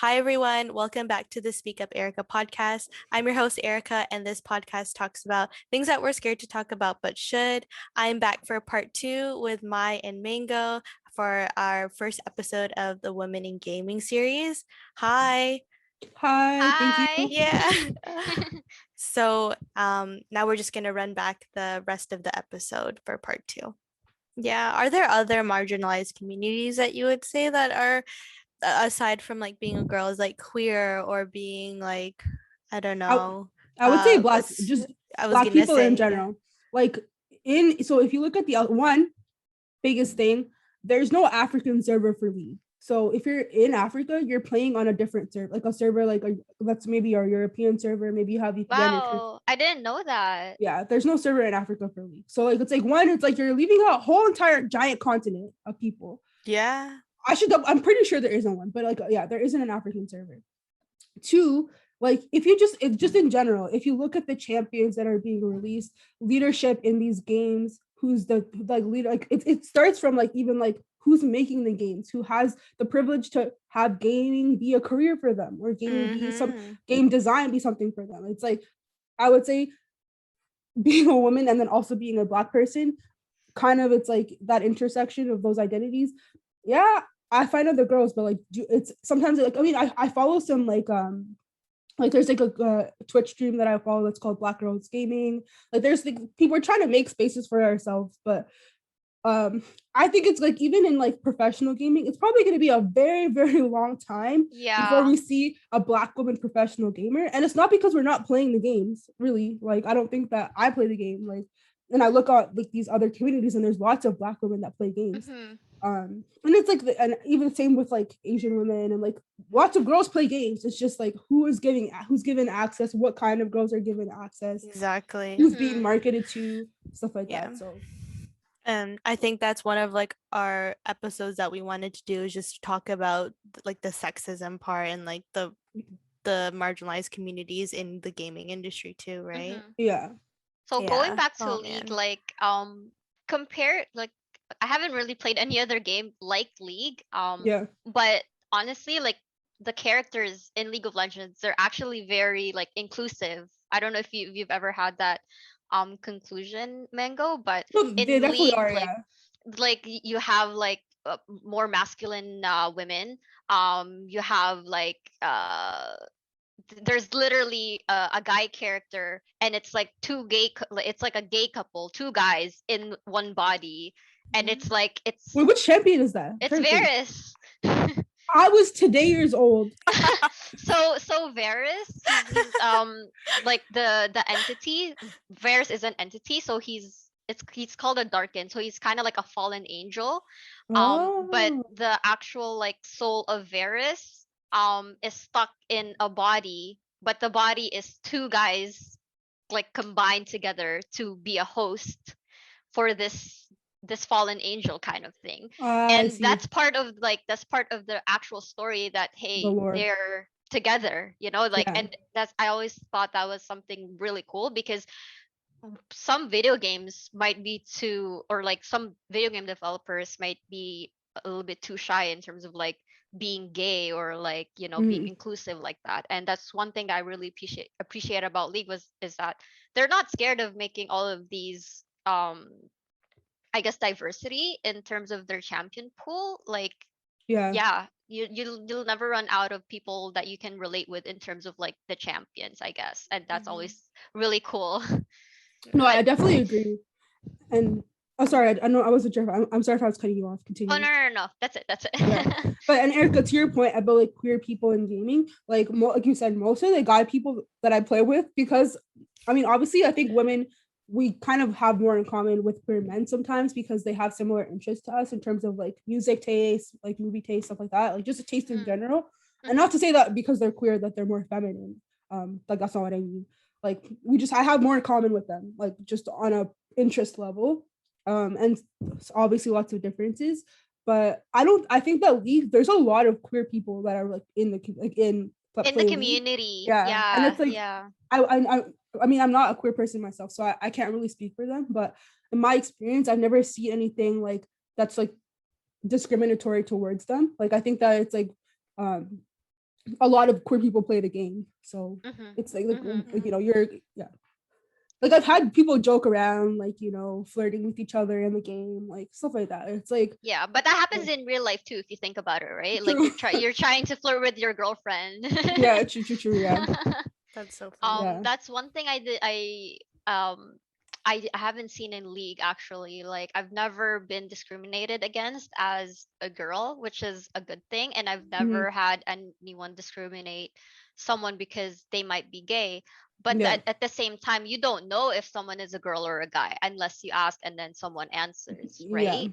Hi, everyone. Welcome back to the Speak Up Erika podcast. I'm your host, Erika, and this podcast talks about things that we're scared to talk about but should. I'm back for part 2 with Maii and Mango for our first episode of the Women in Gaming series. Hi. Hi, thank you. Hi. Yeah. So now we're just going to run back the rest of the episode for part 2. Yeah. Are there other marginalized communities that you would say that are aside from like being a girl is like queer or being like I don't know. I would say black, Let's just I was black gonna people say in general. Like so if you look at the one biggest thing, there's no African server for League. So if you're in Africa, you're playing on a different server, like a server that's maybe our European server. Maybe you have VPN. Wow, I didn't know that. Yeah, there's no server in Africa for League. So like it's like you're leaving out a whole entire giant continent of people. Yeah. I'm pretty sure there isn't one, but like there isn't an African server. Two, like if just in general, if you look at the champions that are being released, leadership in these games, who's the like leader, like it starts from like even like who's making the games, who has the privilege to have gaming be a career for them, or gaming be some game design be something for them. It's like I would say being a woman and then also being a black person, kind of it's like that intersection of those identities. Yeah, I find other girls, but like it's sometimes like I follow some like there's like a Twitch stream that I follow that's called Black Girls Gaming. Like there's like people are trying to make spaces for ourselves, but I think it's like even in like professional gaming, it's probably going to be a very, very long time before we see a black woman professional gamer. And it's not because we're not playing the games, really. Like I don't think that I play the game, like, and I look at like these other communities and there's lots of black women that play games. And it's like and even same with like Asian women and like lots of girls play games. It's just like who's given access, what kind of girls are given access, exactly, who's being marketed to, stuff like that. So and I think that's one of like our episodes that we wanted to do, is just talk about like the sexism part and like the marginalized communities in the gaming industry too, right? Yeah. So going back to League, like compare, like I haven't really played any other game like League. But honestly, like the characters in League of Legends, they're actually very like inclusive. I don't know if you've ever had that conclusion, Mango, but they definitely League, are, like you have like more masculine women. You have like there's literally a guy character, and it's like it's like a gay couple, two guys in one body, and it's like wait, which champion is that? It's Varus. I was today years old. so Varus, he's like the entity. Varus is an entity, so he's called a Darkin, so he's kind of like a fallen angel. But the actual like soul of Varus is stuck in a body, but the body is two guys like combined together to be a host for this fallen angel kind of thing. And that's part of the actual story, that hey, they're together, like, and that's, I always thought that was something really cool, because some video games might be too, or like some video game developers might be a little bit too shy in terms of like being gay or like being inclusive like that. And that's one thing I really appreciate about League is that they're not scared of making all of these I guess diversity in terms of their champion pool. Like you'll never run out of people that you can relate with in terms of like the champions, I guess, and that's always really cool. No, I definitely agree. And sorry, I know I wasn't sure. I'm sorry if I was cutting you off. Continue. Oh no. That's it. Yeah. But and Erika, to your point about like queer people in gaming, like like you said, most of the guy people that I play with, because I mean, obviously, I think women, we kind of have more in common with queer men sometimes because they have similar interests to us in terms of like music taste, like movie taste, stuff like that, like just a taste in general. And not to say that because they're queer that they're more feminine. Like that's not what I mean. Like I have more in common with them, like just on a interest level. And obviously lots of differences, but I think that there's a lot of queer people that are like in the community. Yeah. And it's like I mean, I'm not a queer person myself, so I can't really speak for them, but in my experience, I've never seen anything like that's like discriminatory towards them. Like I think that it's like a lot of queer people play the game. So Mhm. it's like Mhm. you know, you're yeah. Like I've had people joke around, like, you know, flirting with each other in the game, like stuff like that. It's like Yeah, but that happens in real life too, if you think about it, right? Like true. you're trying to flirt with your girlfriend. Yeah, true. Yeah. That's so funny. Yeah. That's one thing um I haven't seen in League actually. Like I've never been discriminated against as a girl, which is a good thing, and I've Hmm. never had anyone discriminate someone because they might be gay. But Yeah. at the same time, you don't know if someone is a girl or a guy unless you ask and then someone answers, Yeah. right?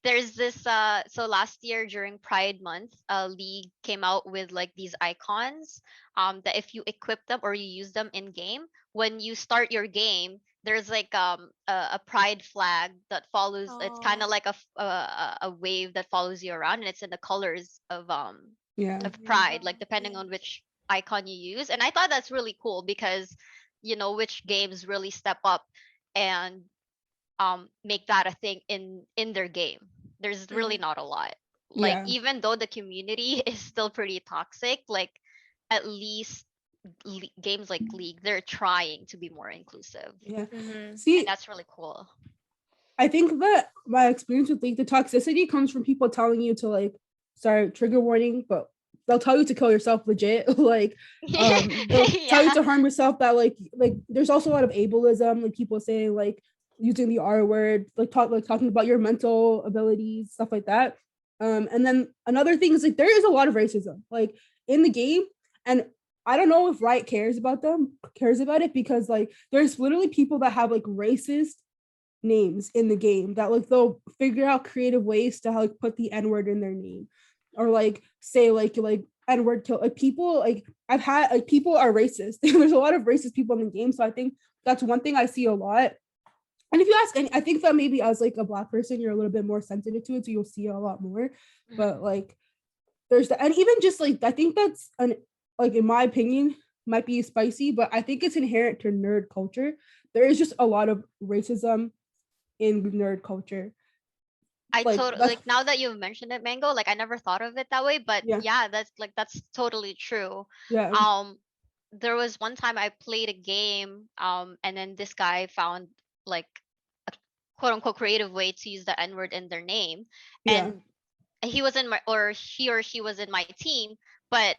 There's this so last year during Pride Month, League came out with like these icons that if you equip them or you use them in game, when you start your game, there's like a pride flag that follows. It's kind Oh, of like a wave that follows you around, and it's in the colors Yeah. of pride, like yeah. depending on which icon you use. And I thought that's really cool because you know which games really step up and make that a thing in their game. There's really Mhm. not a lot. Like Yeah. even though the community is still pretty toxic, like at least games like League, they're trying to be more inclusive, Yeah. Mhm. and See, that's really cool. I think that my experience with like the toxicity comes from people telling you to like, sorry, trigger warning, but they'll tell you to kill yourself legit. Like, they'll tell you Yeah. to harm yourself. That like there's also a lot of ableism, like people saying like using the R word, like talking about your mental abilities, stuff like that. And then another thing is like there is a lot of racism like in the game, and I don't know if Riot cares about it because like there's literally people that have like racist names in the game that like they'll figure out creative ways to like put the n-word in their name or like say like n-word kill like people like I've had like people are racist. There's a lot of racist people in the game, so I think that's one thing I see a lot. And if you ask any, I think that maybe as like a black person you're a little bit more sensitive to it, so you'll see it a lot more. Mhm. But like there's the, and even just like I think that's an like in my opinion might be spicy, but I think it's inherent to nerd culture. There is just a lot of racism in nerd culture. I Like totally that's like now that you've mentioned it, Mango. Like I never thought of it that way, but yeah, yeah, that's totally true. yeah, Um, there was one time I played a game, and then this guy found like a quote unquote creative way to use the N word in their name, yeah, and he was in my or he or she was in my team, but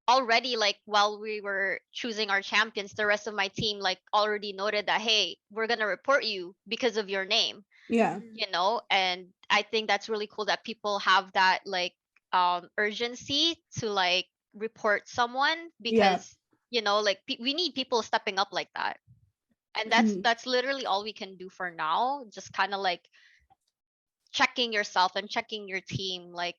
already like while we were choosing our champions, the rest of my team like already noted that hey, we're gonna report you because of your name, yeah, Mhm. you know. And I think that's really cool that people have that like urgency to like report someone yeah, because you know like we need people stepping up like that, and mhm, that's literally all we can do for now, just kind of like checking yourself and checking your team. Like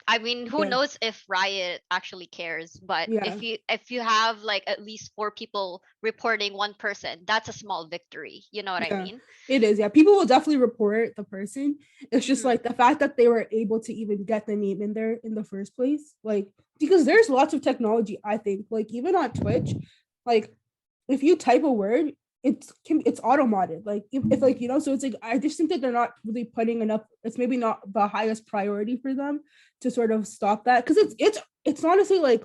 I mean, who yeah, knows if Riot actually cares, but yeah, if you have like at least four people reporting one person, that's a small victory, you know what I yeah. mean? It is. Yeah, people will definitely report the person. It's just Hmm. like the fact that they were able to even get the name in there in the first place. Like because there's lots of technology. I think like even on Twitch, like if you type a word, it's auto modded. Like if like you know, so it's like I just think that they're not really putting enough. It's maybe not the highest priority for them to sort of stop that because it's honestly like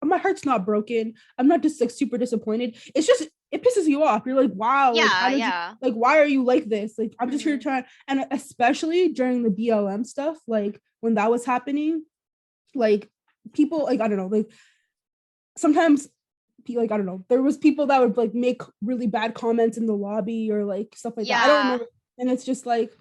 my heart's not broken. I'm not just like super disappointed. It's just it pisses you off. You're like, wow, like how Yeah, did you yeah. like why are you like this? Like I'm just here Mhm. trying and especially during the BLM stuff, like when that was happening, like people like I don't know, like sometimes like I don't know, there was people that would like make really bad comments in the lobby or like stuff like that. I don't Yeah. remember. And it's just like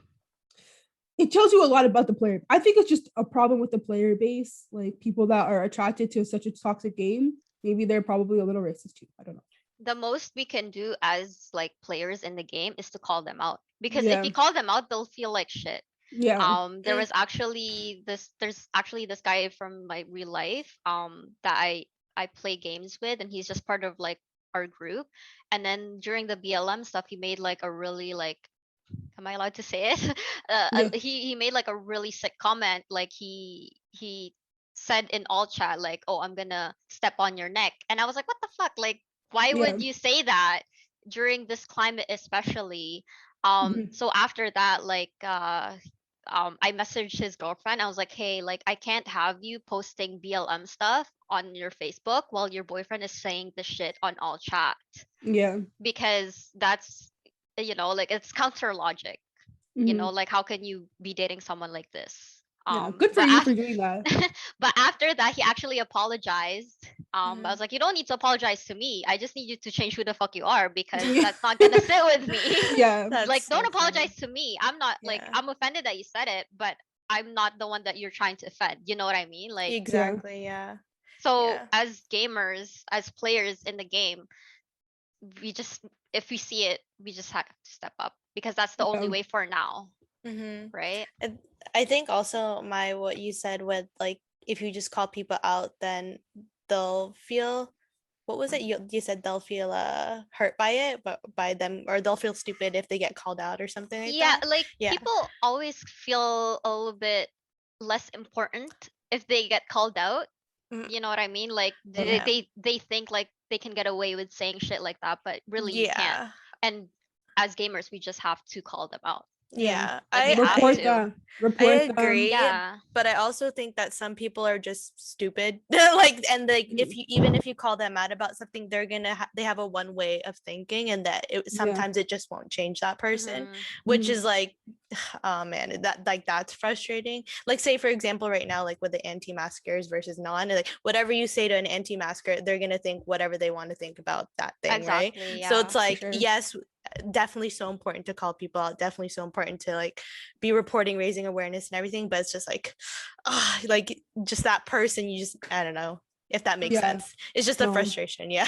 it tells you a lot about the player. I think it's just a problem with the player base, like people that are attracted to such a toxic game. Maybe they're probably a little racist too. I don't know. The most we can do as like players in the game is to call them out. Because if Yeah, you call them out, they'll feel like shit. yeah, Mm. There's actually this guy from my real life that I play games with, and he's just part of like our group. And then during the BLM stuff, he made like a really like, am I allowed to say it? yeah, He made like a really sick comment. Like he said in all chat like, "Oh, I'm gonna step on your neck," and I was like, "What the fuck? Like, why yeah, would you say that during this climate, especially?" mhm, So after that, like, I messaged his girlfriend. I was like, hey, like I can't have you posting BLM stuff on your Facebook while your boyfriend is saying the shit on all chat, Yeah. because that's, like it's counter logic. Mhm. Like how can you be dating someone like this? Yeah. Good for But you for doing that. but after that, he actually apologized. I was Mhm. like, you don't need to apologize to me. I just need you to change who the fuck you are, because Yeah. that's not gonna sit with me. Yeah. That's Like, don't so funny. apologize to me. I'm not like, Yeah. I'm offended that you said it, but I'm not the one that you're trying to offend. You know what I mean? Like, Yeah. Exactly. Yeah. so Yeah. as gamers, as players in the game, we just, if we see it, we just have to step up, because that's the only Yeah. way for now, Mm-hmm. right? I think also what you said with like if you just call people out, then they'll feel what was it you said they'll feel hurt by it, but by them or they'll feel stupid if they get called out or something like Yeah, that. like Yeah. people always feel a little bit less important if they get called out. Mm, You know what I mean? Like they yeah. they, they think like they can get away with saying shit like that, but really you can't. Yeah. And as gamers, we just have to call them out. Yeah. Yeah. Like we have Report to. them. I Report them. agree, Yeah. but I also think that some people are just stupid. Like, and like, if you even if you call them out about something, they're gonna they have a one way of thinking, and that Yeah. sometimes it just won't change that person, Mhm. which Mhm. is like, oh man, that's frustrating. Like, say for example, right now, like with the anti-maskers versus non, like whatever you say to an anti-masker, they're gonna think whatever they want to think about that thing, right? Exactly. So Yeah. it's For like, sure. yes, definitely so important to call people out, definitely so important to like be reporting, raising awareness and everything, but it's just like like just that person, you just, I don't know if that makes Yeah. sense. It's just a No. frustration, yeah,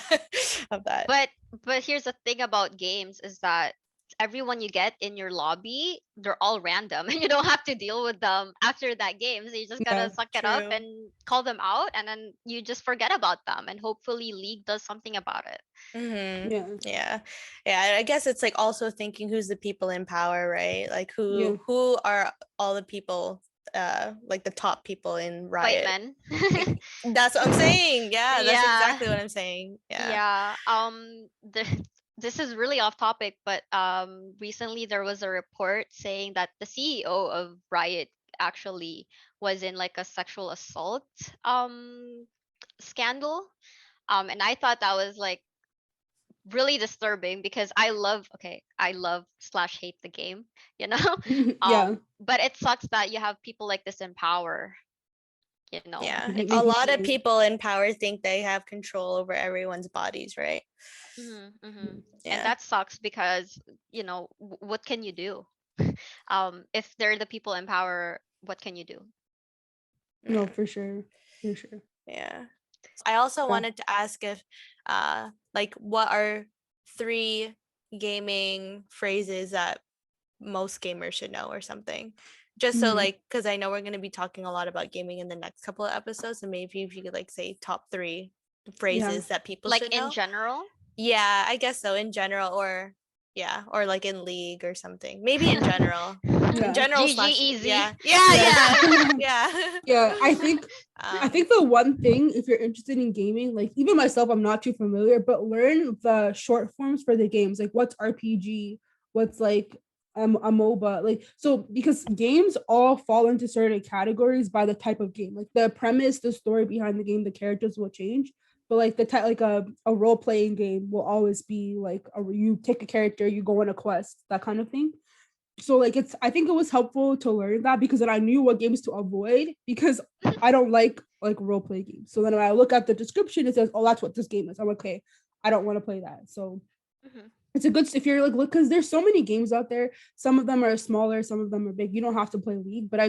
of that. But here's the thing about games is that everyone you get in your lobby, they're all random and you don't have to deal with them after that game. So you just Yeah. gotta suck it up True. and call them out, and then you just forget about them, and hopefully League does something about it. Mm-hmm. Yeah. Yeah, yeah, I guess it's like also thinking who's the people in power, right? Like Yeah. who are all the people, like the top people in White Riot. men. That's what I'm saying. Yeah, that's Yeah. exactly what I'm saying. Yeah. Yeah. This is really off topic, but recently there was a report saying that the CEO of Riot actually was in like a sexual assault scandal. And I thought that was like really disturbing, because I love slash hate the game, you know? Yeah. But it sucks that you have people like this in power, you know. Yeah, a It's Making lot of sure. people in power think they have control over everyone's bodies, right? And Yeah. that sucks, because what can you do? If they're the people in power, what can you do? No, Mm, for sure. For sure. yeah. I also Yeah. wanted to ask if like what are three gaming phrases that most gamers should know or something. Just so Mhm. like, because I know we're going to be talking a lot about gaming in the next couple of episodes, and maybe if you could like say top three Yeah. phrases that people Like should in know. general? Yeah, I guess so, in general, or yeah, or like in League or something. Maybe in general. In Yeah. general GG slash easy. yeah. Yeah, Yeah. yeah. Yeah. Yeah. I think the one thing, if you're interested in gaming, like even myself, I'm not too familiar, but learn the short forms for the games. Like what's RPG, what's like a MOBA, like so because games all fall into certain categories by the type of game. Like the premise, the story behind the game, the characters will change. But like the type, like a role playing game will always be like you take a character, you go on a quest, that kind of thing. So like I think it was helpful to learn that, because then I knew what games to avoid, because I don't like role play games. So then when I look at the description, it says, oh, that's what this game is. I'm like, okay, I don't want to play that. So Mhm. it's a good, if you're like, look, because there's so many games out there. Some of them are smaller, some of them are big. You don't have to play League, but I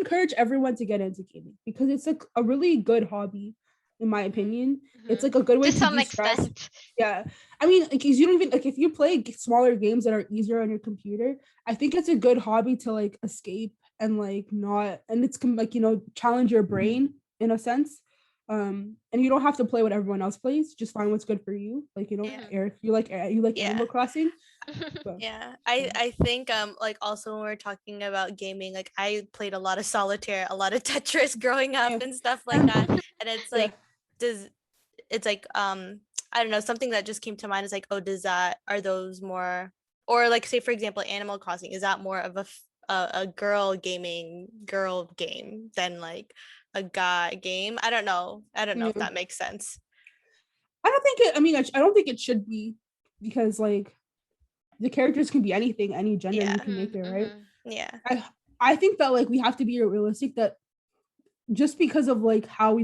encourage everyone to get into gaming, because it's like a really good hobby, in my opinion. It's Mhm. like a good way To to some de-stress. extent. Yeah, I mean, because you don't even like, if you play smaller games that are easier on your computer, I think it's a good hobby to like escape and like not, and it's like challenge your brain in a sense. And you don't have to play what everyone else plays. Just find what's good for you. Like Yeah. Mhm. Eric, you like Yeah. Animal Crossing. So, Yeah, yeah. I think like also when we're talking about gaming, like I played a lot of solitaire, a lot of Tetris growing up Yeah. and stuff like that. And it's Yeah. like, does it's like I don't know, something that just came to mind is like, oh, does that, are those more, or like say for example Animal Crossing, is that more of a girl gaming girl game than like a guy game. I don't know if that makes sense. I don't think it. I mean, I don't think it should be, because like the characters can be anything, any gender you can make it, right? Yeah. I think that like we have to be realistic that just because of like how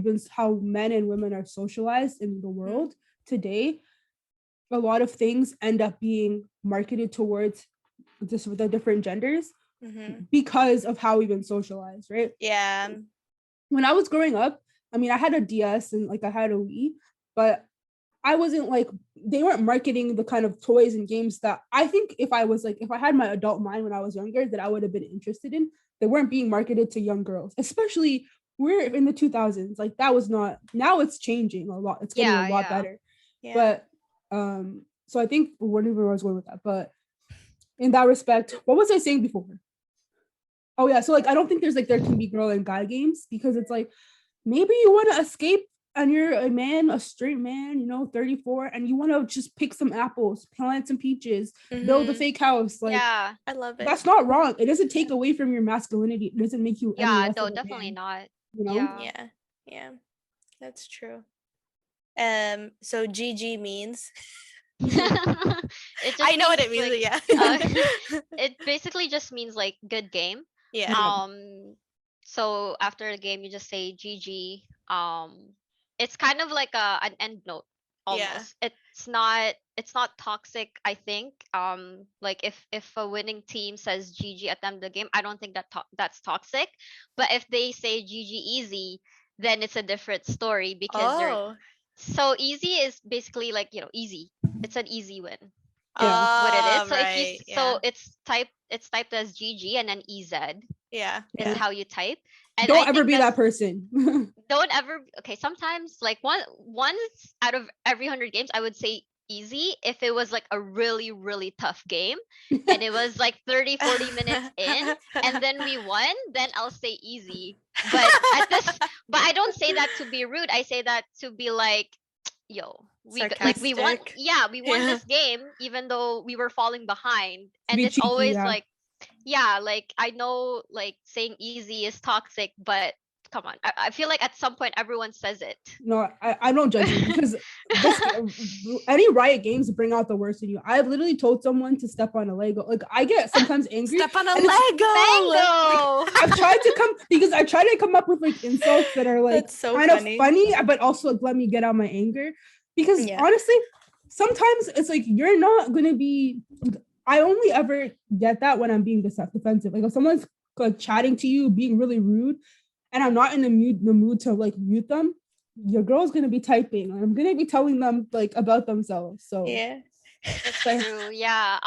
men and women are socialized in the world today, a lot of things end up being marketed towards just the different genders because of how we've been socialized, right? Yeah. When I was growing up, I mean, I had a DS and like I had a Wii, but I wasn't like, they weren't marketing the kind of toys and games that I think if I had my adult mind when I was younger, that I would have been interested in. They weren't being marketed to young girls, especially we're in the 2000s. Like that was not, now it's changing a lot. It's getting a lot better. Yeah. But so I think whatever I was going with that, but in that respect, what was I saying before? Oh yeah, so like I don't think there can be girl and guy games, because it's like maybe you want to escape and you're a straight man, 34, and you want to just pick some apples, plant some peaches, build a fake house. Like, yeah, I love it. That's not wrong. It doesn't take away from your masculinity. It doesn't make you any less of a definitely man, not. Yeah, that's true. So GG means I know what it means. Like, yeah. It basically just means like good game. Yeah. So after the game, you just say GG. It's kind of like an end note almost. Yeah. It's not toxic, I think. Like if a winning team says GG at the end of the game, I don't think that's toxic. But if they say GG easy, then it's a different story, because they're so easy is basically like, easy. It's an easy win. What it is. So if you so it's typed as GG and then EZ. Yeah. Is how you type. And don't ever be that person. Don't ever. Okay, sometimes like once out of every 100 games, I would say easy if it was like a really, really tough game and it was like 30-40 minutes in and then we won, then I'll say easy. But I don't say that to be rude. I say that to be like, yo, we won. Yeah, we won this game even though we were falling behind. And it's cheeky, always like, like I know like saying easy is toxic, but come on, I feel like at some point everyone says it. No, I don't judge you, because any Riot games bring out the worst in you. I've literally told someone to step on a Lego. Like I get sometimes angry. Step on a Lego. Like, I've tried to come up with like insults that are like so kind of funny, but also like, let me get out my anger. Because honestly, sometimes it's like you're not gonna be. I only ever get that when I'm being defensive. Like if someone's like chatting to you, being really rude, and I'm not in the mood to like mute them, your girl's gonna be typing. I'm gonna be telling them like about themselves. So yeah, it's true. Yeah.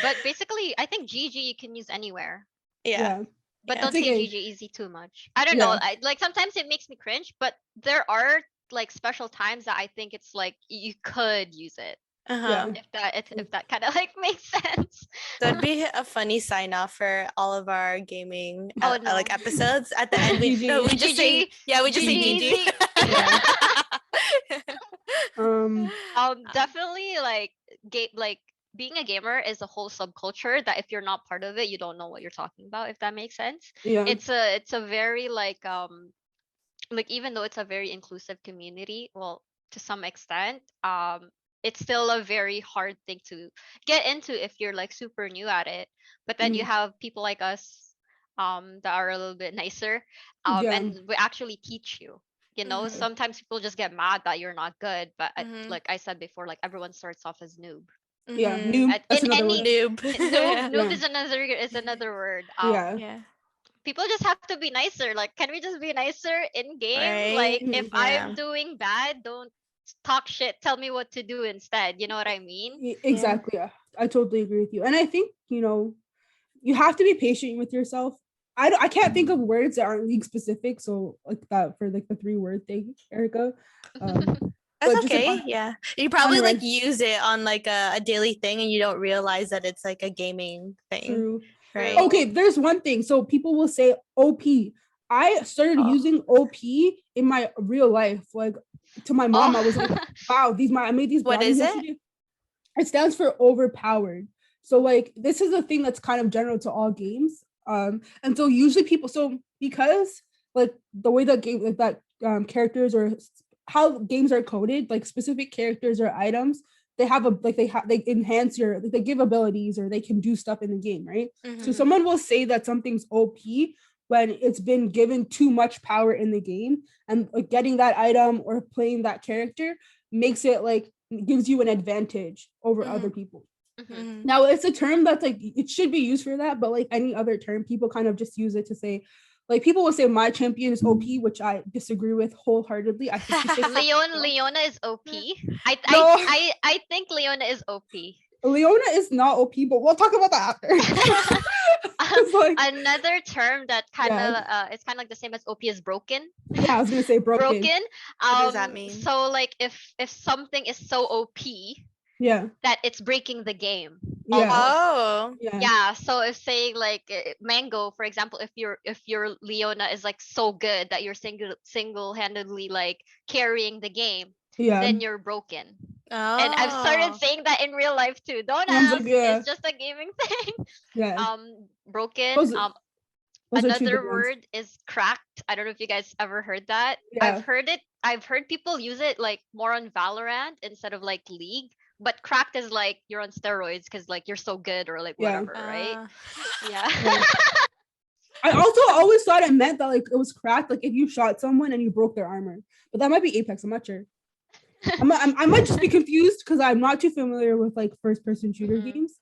But basically, I think GG you can use anywhere. Yeah. But don't say GG easy too much. I don't know. Like sometimes it makes me cringe, but there are like special times that I think it's like you could use it. If that kind of like makes sense. That'd be a funny sign off for all of our gaming like episodes. At the end, we just say GG. Definitely like being a gamer is a whole subculture that if you're not part of it, you don't know what you're talking about. If that makes sense. Yeah. It's a very like even though it's a very inclusive community, well, to some extent, it's still a very hard thing to get into if you're like super new at it. But then you have people like us that are a little bit nicer and we actually teach you. Sometimes people just get mad that you're not good, but like I said before, like everyone starts off as noob. Yeah, noob. That's another word. Noob is another word. Yeah. People just have to be nicer. Like, can we just be nicer in game? Right? Like, if I'm doing bad, don't talk shit. Tell me what to do instead. You know what I mean? Exactly. Yeah. I totally agree with you. And I think, you have to be patient with yourself. I can't think of words that aren't league specific. So like that for like the 3-word thing, Erika. That's okay. Yeah. You probably like use it on like a daily thing and you don't realize that it's like a gaming thing. True. Right. Okay, there's one thing. So people will say OP. I started using OP in my real life. Like to my mom, I was like, wow, I made these. What is it? It stands for overpowered. So like this is a thing that's kind of general to all games. And so usually people, so because like the way that game like that characters or how games are coded, like specific characters or items, they have a like they enhance your like, they give abilities or they can do stuff in the game, right? So someone will say that something's OP when it's been given too much power in the game, and like getting that item or playing that character makes it like gives you an advantage over other people. Now it's a term that's like it should be used for that, but like any other term, people kind of just use it to say, like people will say my champion is OP, which I disagree with wholeheartedly. I think you should Leona is OP. I No. I think Leona is OP. Leona is not OP, but we'll talk about that after. Like, another term that kind of it's kind of like the same as OP is broken. Yeah, I was gonna say broken. What does that mean? So like if something is so OP, yeah, that it's breaking the game. Yeah. Oh. Yeah. So if saying like Mango, for example, if your Leona is like so good that you're single-handedly like carrying the game, then you're broken. Oh. And I've started saying that in real life too. Don't Sounds ask. like, yeah. It's just a gaming thing. Yeah. Broken. Those are two Another good ones. word is cracked. I don't know if you guys ever heard that. Yeah. I've heard it. I've heard people use it like more on Valorant instead of like League. But cracked is like you're on steroids because like you're so good or like Yeah. whatever, right? Yeah. I also always thought it meant that like it was cracked, like if you shot someone and you broke their armor. But that might be Apex. I'm not sure. I might just be confused because I'm not too familiar with like first-person shooter games.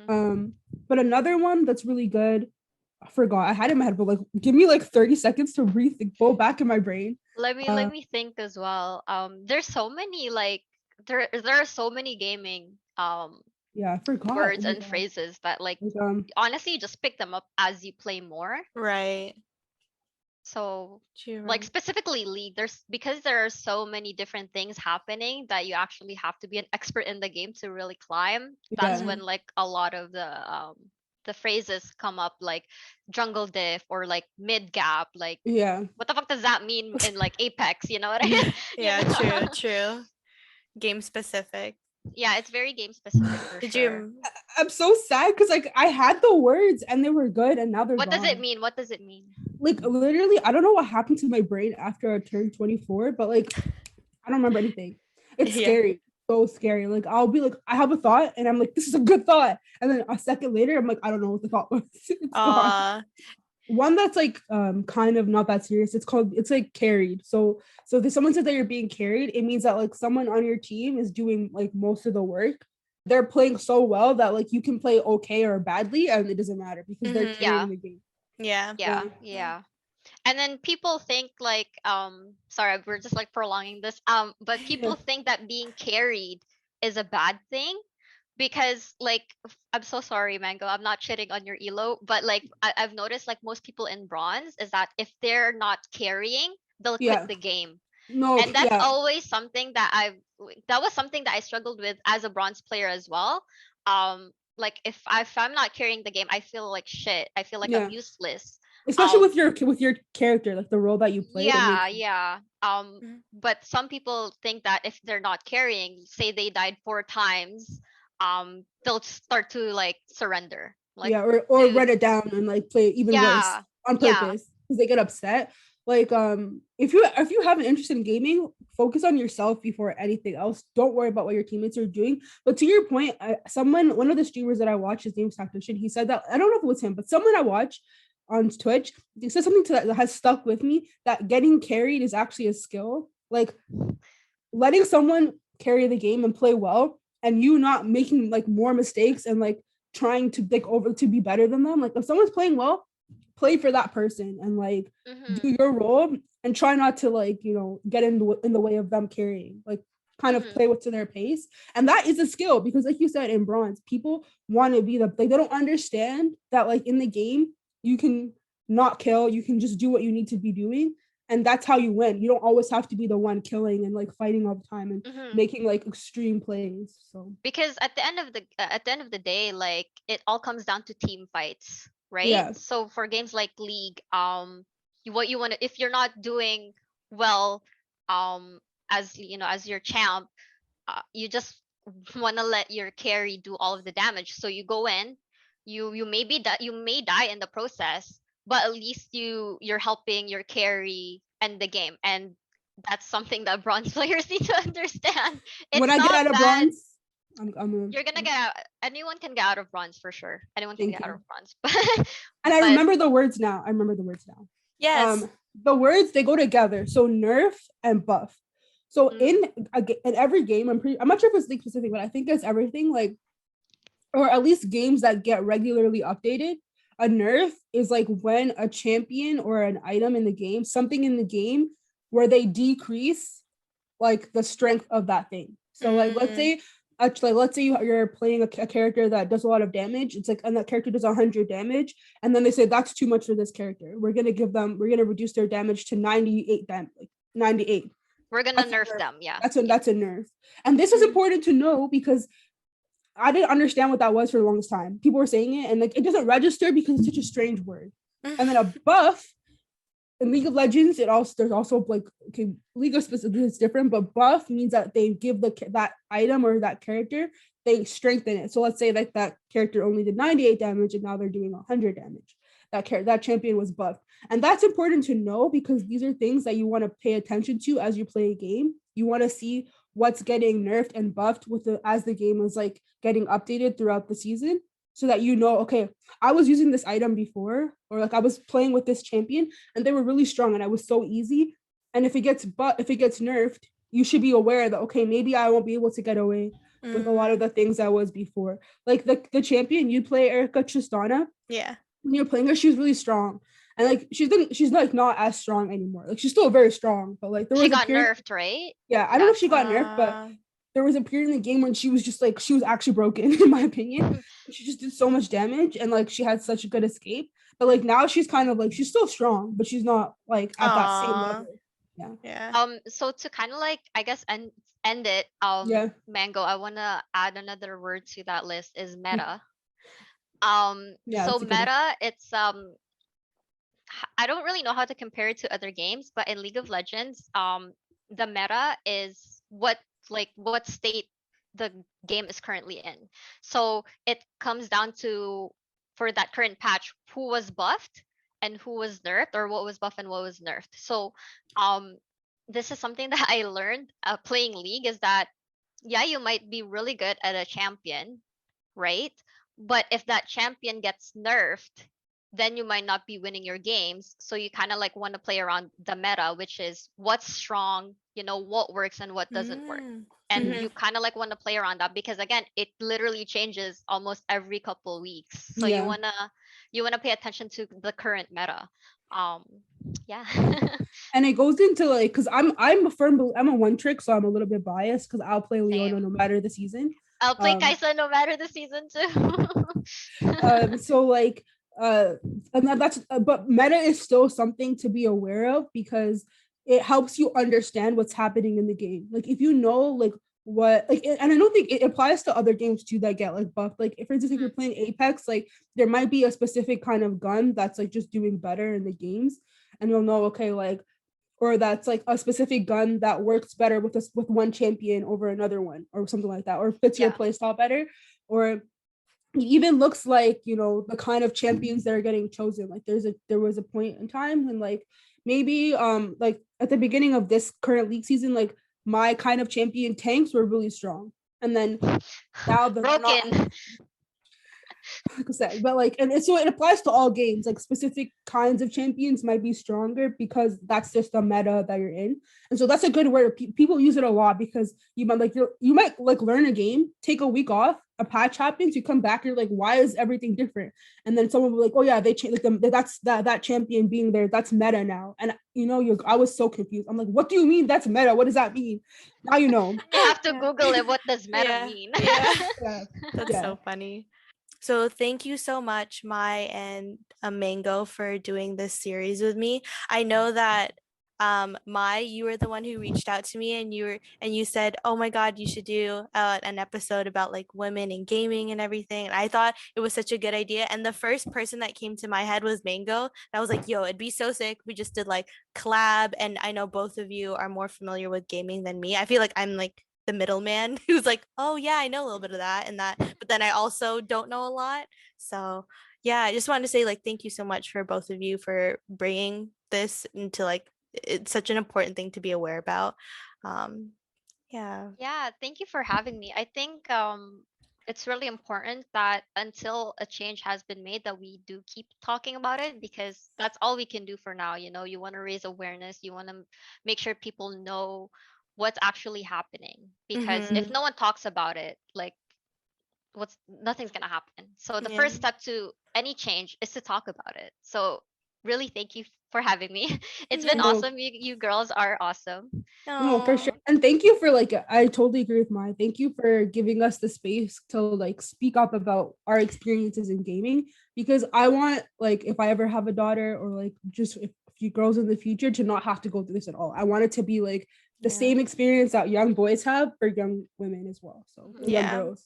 But another one that's really good, I forgot. I had it in my head, but like give me like 30 seconds to go back in my brain. Let me think as well. There's so many like there are so many gaming yeah, I forgot words and phrases that like honestly you just pick them up as you play more. Right. So like specifically League, because there are so many different things happening that you actually have to be an expert in the game to really climb. That's when like a lot of the phrases come up, like jungle diff or like mid gap. Like what the fuck does that mean in like Apex? You know what I mean? Yeah, true. Game specific. Yeah, it's very game specific for sure. I'm so sad because like I had the words and they were good and now they're What gone. does it mean? What does it mean? Like literally, I don't know what happened to my brain after I turned 24, but like I don't remember anything. It's scary. So scary. Like I'll be like, I have a thought and I'm like, this is a good thought. And then a second later, I'm like, I don't know what the thought was. One that's like kind of not that serious. It's like carried. So if someone says that you're being carried, it means that like someone on your team is doing like most of the work. They're playing so well that like you can play okay or badly and it doesn't matter because they're carrying the game. Yeah. And then people think like sorry, we're just like prolonging this. But people think that being carried is a bad thing. Because like I'm so sorry, Mango, I'm not shitting on your elo, but like I've noticed like most people in bronze is that if they're not carrying, they'll quit the game. And that's always something that was something that I struggled with as a bronze player as well. Like if I'm not carrying the game, I feel like shit. I feel like I'm useless. Especially with your character, like the role that you play. But some people think that if they're not carrying, say they died 4 times, they'll start to like surrender, like or write it down and like play even worse on purpose because they get upset. Like if you have an interest in gaming, focus on yourself before anything else. Don't worry about what your teammates are doing. But to your point, one of the streamers that I watch, his name's Tactician, he said that, I don't know if it was him, but someone I watch on Twitch, he said something that has stuck with me, that getting carried is actually a skill. Like letting someone carry the game and play well, and you not making like more mistakes and like trying to to be better than them. Like if someone's playing well, play for that person and like do your role and try not to like, get in the way of them carrying. Like kind of play to their pace. And that is a skill because like you said, in bronze, people want to be they don't understand that like in the game, you can not kill, you can just do what you need to be doing. And that's how you win. You don't always have to be the one killing and like fighting all the time and making like extreme plays. So because at the end of the day, like it all comes down to team fights, right? Yeah. So for games like League, what you want to, if you're not doing well, as as your champ, you just want to let your carry do all of the damage. So you go in, you may be you may die in the process, but at least you're helping your carry and the game, and that's something that bronze players need to understand. When It's I get not out of bad. bronze, I'm You're gonna get out. Anyone can get out of bronze for sure. Anyone can thank get out you. of bronze, And I but remember the words now. I remember the words now. Yes. The words, they go together. So nerf and buff. So in every game, I'm not sure if it's league specific, but I think it's everything, like, or at least games that get regularly updated. A nerf is like when a champion or an item in the game, something in the game where they decrease like the strength of that thing. So like let's say you're playing a character that does a lot of damage. It's like, and that character does 100 damage, and then they say that's too much for this character. We're gonna reduce their damage to 98 damage, like 98. we're gonna nerf them. Yeah, That's a nerf. And this is important to know because I didn't understand what that was for the longest time. People were saying it, and like it doesn't register because it's such a strange word. And then a buff in League of Legends, there's also like, okay, League of specifically is different, but buff means that they give that item or that character, they strengthen it. So let's say like that character only did 98 damage and now they're doing 100 damage. That champion was buffed. And that's important to know because these are things that you want to pay attention to as you play a game. You want to see what's getting nerfed and buffed as the game is like getting updated throughout the season, so that you know, okay, I was using this item before, or like I was playing with this champion and they were really strong and I was so easy. And if it gets nerfed, you should be aware that, okay, maybe I won't be able to get away with a lot of the things I was before. Like the champion you play, Erika Tristana. Yeah. When you're playing her, she was really strong. And like she's like not as strong anymore. Like she's still very strong, but like she got nerfed, right? Yeah, I don't know if she got nerfed, but there was a period in the game when she was just like, she was actually broken in my opinion. She just did so much damage and like she had such a good escape. But like now she's kind of like, she's still strong, but she's not like at that same level. Yeah. So to kind of like, I guess, end it, Mango, I want to add another word to that list is meta. So meta, it's I don't really know how to compare it to other games, but in League of Legends, the meta is what state the game is currently in. So it comes down to, for that current patch, who was buffed and who was nerfed, or what was buffed and what was nerfed. So this is something that I learned playing League, is that yeah, you might be really good at a champion, right? But if that champion gets nerfed, then you might not be winning your games. So you kind of like want to play around the meta, which is what's strong, what works and what doesn't work. And you kind of like want to play around that because again, it literally changes almost every couple weeks. So you wanna pay attention to the current meta. Yeah. And it goes into like, because I'm a one trick, so I'm a little bit biased because I'll play Leona no matter the season. I'll play Kaisa no matter the season too. So like and that's but meta is still something to be aware of because it helps you understand what's happening in the game. Like if you know like what, like, and I don't think it applies to other games too that get like buffed. Like for instance, if you're playing Apex, like there might be a specific kind of gun that's like just doing better in the games, and you'll know, okay, like, or that's like a specific gun that works better with one champion over another one or something like that, or fits your playstyle better, or it even looks like, the kind of champions that are getting chosen. Like there was a point in time when like maybe like at the beginning of this current league season, like my kind of champion tanks were really strong, and then now they're broken. Like I said, but like, and so it applies to all games. Like specific kinds of champions might be stronger because that's just the meta that you're in, and so that's a good word. People use it a lot because you might learn a game, take a week off, a patch happens, you come back, you're like, why is everything different? And then someone will be like, oh yeah, they changed that's that champion being there, that's meta now. And I was so confused. I'm like, what do you mean that's meta? What does that mean? Now you know. You have to Google it. What does meta mean? That's so funny. So thank you so much, Maii and Mango, for doing this series with me. I know that Maii, you were the one who reached out to me, and you said, oh my god, you should do an episode about like women in gaming and everything. And I thought it was such a good idea, and the first person that came to my head was Mango, and I was like, yo, it'd be so sick. We just did like collab, and I know both of you are more familiar with gaming than me. I feel like I'm like the middleman who's like, oh yeah, I know a little bit of that and that, but then I also don't know a lot. So yeah, I just wanted to say like thank you so much for both of you for bringing this into like it's such an important thing to be aware about. Um, yeah. Yeah, thank you for having me. I think it's really important that until a change has been made that we do keep talking about it, because that's all we can do for now. You know, you want to raise awareness, you want to make sure people know what's actually happening, because if Mm-hmm. no one talks about it, like what's nothing's going to happen. So the Yeah. first step to any change is to talk about it. So really thank you for having me. It's been Yeah. No, awesome. You girls are awesome. no, for sure. Oh, And thank you for like, I totally agree with Mai. Thank you for giving us the space to like speak up about our experiences in gaming, because I want like if I ever have a daughter or like just if a few girls in the future to not have to go through this at all. I want it to be like the yeah. same experience that young boys have for young women as well. So Mhm. or young Yeah. girls.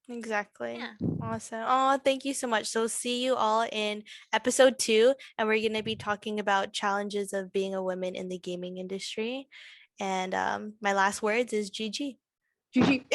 Exactly. Yeah. Awesome. Oh, thank you so much. So see you all in episode 2, and we're going to be talking about challenges of being a woman in the gaming industry. And my last words is GG. GG.